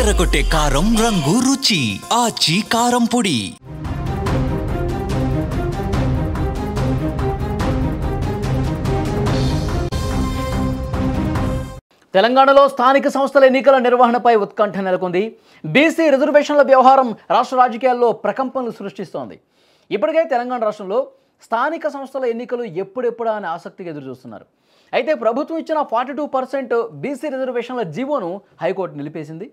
అదరగొట్టే కారం రంగు రుచి ఆచి కారం పొడి. తెలంగాణలో స్థానిక సంస్థల ఎన్నికల నిర్వహణపై ఉత్కంఠ నెలకొంది. బీసీ రిజర్వేషన్ల వ్యవహారం రాష్ట్ర రాజకీయాల్లో ప్రకంపనలు సృష్టిస్తోంది. ఇప్పటికే తెలంగాణ రాష్ట్రంలో స్థానిక సంస్థల ఎన్నికలు ఎప్పుడెప్పుడా అని ఆసక్తిగా ఎదురుచూస్తున్నారు. అయితే ప్రభుత్వం ఇచ్చిన 42% బీసీ రిజర్వేషన్ల జీవోను హైకోర్టు నిలిపేసింది.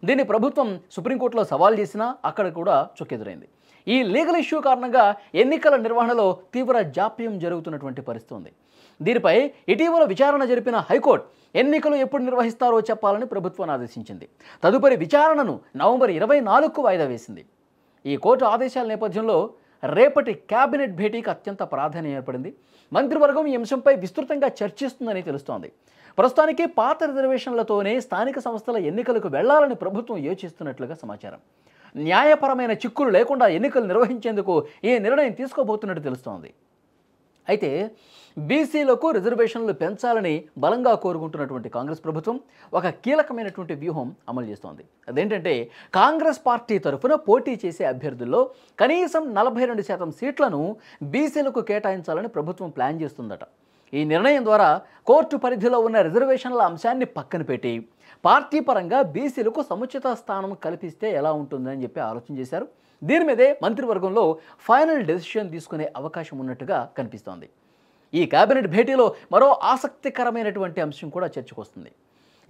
దీన్ని ప్రభుత్వం సుప్రీంకోర్టులో సవాల్ చేసినా అక్కడ కూడా చుక్కెదురైంది. ఈ లీగల్ ఇష్యూ కారణంగా ఎన్నికల నిర్వహణలో తీవ్ర జాప్యం జరుగుతున్నటువంటి పరిస్థితి ఉంది. దీనిపై ఇటీవల విచారణ జరిపిన హైకోర్టు ఎన్నికలు ఎప్పుడు నిర్వహిస్తారో చెప్పాలని ప్రభుత్వాన్ని ఆదేశించింది. తదుపరి విచారణను నవంబర్ 24కు వాయిదా వేసింది. ఈ కోర్టు ఆదేశాల నేపథ్యంలో రేపటి కేబినెట్ భేటీకి అత్యంత ప్రాధాన్యం ఏర్పడింది. మంత్రివర్గం ఈ అంశంపై విస్తృతంగా చర్చిస్తుందని తెలుస్తోంది. ప్రస్తుతానికి పాత రిజర్వేషన్లతోనే స్థానిక సంస్థల ఎన్నికలకు వెళ్లాలని ప్రభుత్వం యోచిస్తున్నట్లుగా సమాచారం. న్యాయపరమైన చిక్కులు లేకుండా ఎన్నికలు నిర్వహించేందుకు ఈ నిర్ణయం తీసుకోబోతున్నట్టు తెలుస్తోంది. అయితే బీసీలకు రిజర్వేషన్లు పెంచాలని బలంగా కోరుకుంటున్నటువంటి కాంగ్రెస్ ప్రభుత్వం ఒక కీలకమైనటువంటి వ్యూహం అమలు చేస్తోంది. అదేంటంటే కాంగ్రెస్ పార్టీ తరఫున పోటీ చేసే అభ్యర్థుల్లో కనీసం 42% సీట్లను బీసీలకు కేటాయించాలని ప్రభుత్వం ప్లాన్ చేస్తుందట. ఈ నిర్ణయం ద్వారా కోర్టు పరిధిలో ఉన్న రిజర్వేషన్ల అంశాన్ని పక్కన పెట్టి పార్టీ పరంగా బీసీలకు సముచిత స్థానం కల్పిస్తే ఎలా ఉంటుందని చెప్పి ఆలోచన చేశారు. దీని మీదే మంత్రివర్గంలో ఫైనల్ డెసిషన్ తీసుకునే అవకాశం ఉన్నట్టుగా కనిపిస్తోంది. ఈ కేబినెట్ భేటీలో మరో ఆసక్తికరమైనటువంటి అంశం కూడా చర్చకు వస్తుంది.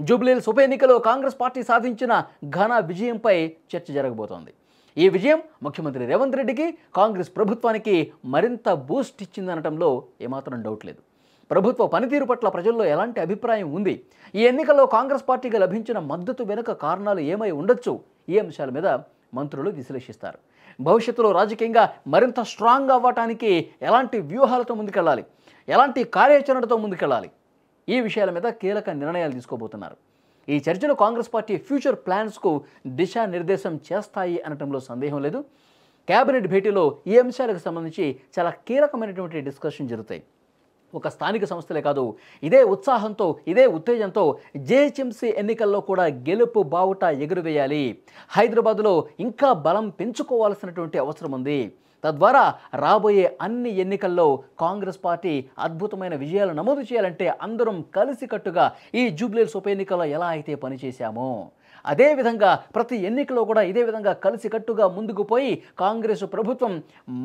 జూబ్లీహిల్స్ ఉప ఎన్నికలో కాంగ్రెస్ పార్టీ సాధించిన ఘన విజయంపై చర్చ జరగబోతోంది. ఈ విజయం ముఖ్యమంత్రి రేవంత్ రెడ్డికి, కాంగ్రెస్ ప్రభుత్వానికి మరింత బూస్ట్ ఇచ్చిందనటంలో ఏమాత్రం డౌట్ లేదు. ప్రభుత్వ పనితీరు పట్ల ప్రజల్లో ఎలాంటి అభిప్రాయం ఉంది, ఈ ఎన్నికల్లో కాంగ్రెస్ పార్టీకి లభించిన మద్దతు వెనుక కారణాలు ఏమై ఉండొచ్చు, ఈ అంశాల మీద మంత్రులు విశ్లేషిస్తారు. భవిష్యత్తులో రాజకీయంగా మరింత స్ట్రాంగ్ అవ్వటానికి ఎలాంటి వ్యూహాలతో ముందుకెళ్ళాలి, ఎలాంటి కార్యాచరణతో ముందుకెళ్ళాలి, ఈ విషయాల మీద కీలక నిర్ణయాలు తీసుకోబోతున్నారు. ఈ చర్చలు కాంగ్రెస్ పార్టీ ఫ్యూచర్ ప్లాన్స్కు దిశానిర్దేశం చేస్తాయి అనటంలో సందేహం లేదు. కేబినెట్ భేటీలో ఈ అంశాలకు సంబంధించి చాలా కీలకమైనటువంటి డిస్కషన్ జరుగుతాయి. ఒక స్థానిక సంస్థలే కాదు, ఇదే ఉత్సాహంతో, ఇదే ఉత్తేజంతో జేహెచ్ఎంసీ ఎన్నికల్లో కూడా గెలుపు బావుట ఎగురువేయాలి. హైదరాబాద్లో ఇంకా బలం పెంచుకోవాల్సినటువంటి అవసరం ఉంది. తద్వారా రాబోయే అన్ని ఎన్నికల్లో కాంగ్రెస్ పార్టీ అద్భుతమైన విజయాలు నమోదు చేయాలంటే అందరం కలిసికట్టుగా ఈ జూబ్లీహిల్స్ ఉప ఎన్నికల్లో ఎలా అయితే పనిచేశామో అదేవిధంగా ప్రతి ఎన్నికలో కూడా ఇదే విధంగా కలిసికట్టుగా ముందుకు పోయి కాంగ్రెస్ ప్రభుత్వం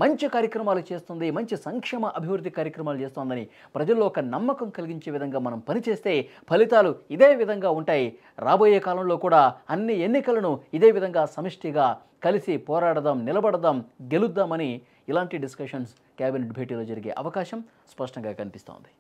మంచి కార్యక్రమాలు చేస్తుంది, మంచి సంక్షేమ అభివృద్ధి కార్యక్రమాలు చేస్తోందని ప్రజల్లో ఒక నమ్మకం కలిగించే విధంగా మనం పనిచేస్తే ఫలితాలు ఇదే విధంగా ఉంటాయి. రాబోయే కాలంలో కూడా అన్ని ఎన్నికలను ఇదే విధంగా సమిష్టిగా కలిసి పోరాడదాం, నిలబడదాం, గెలుద్దామని ఇలాంటి డిస్కషన్స్ కేబినెట్ భేటీలో జరిగే అవకాశం స్పష్టంగా కనిపిస్తోంది.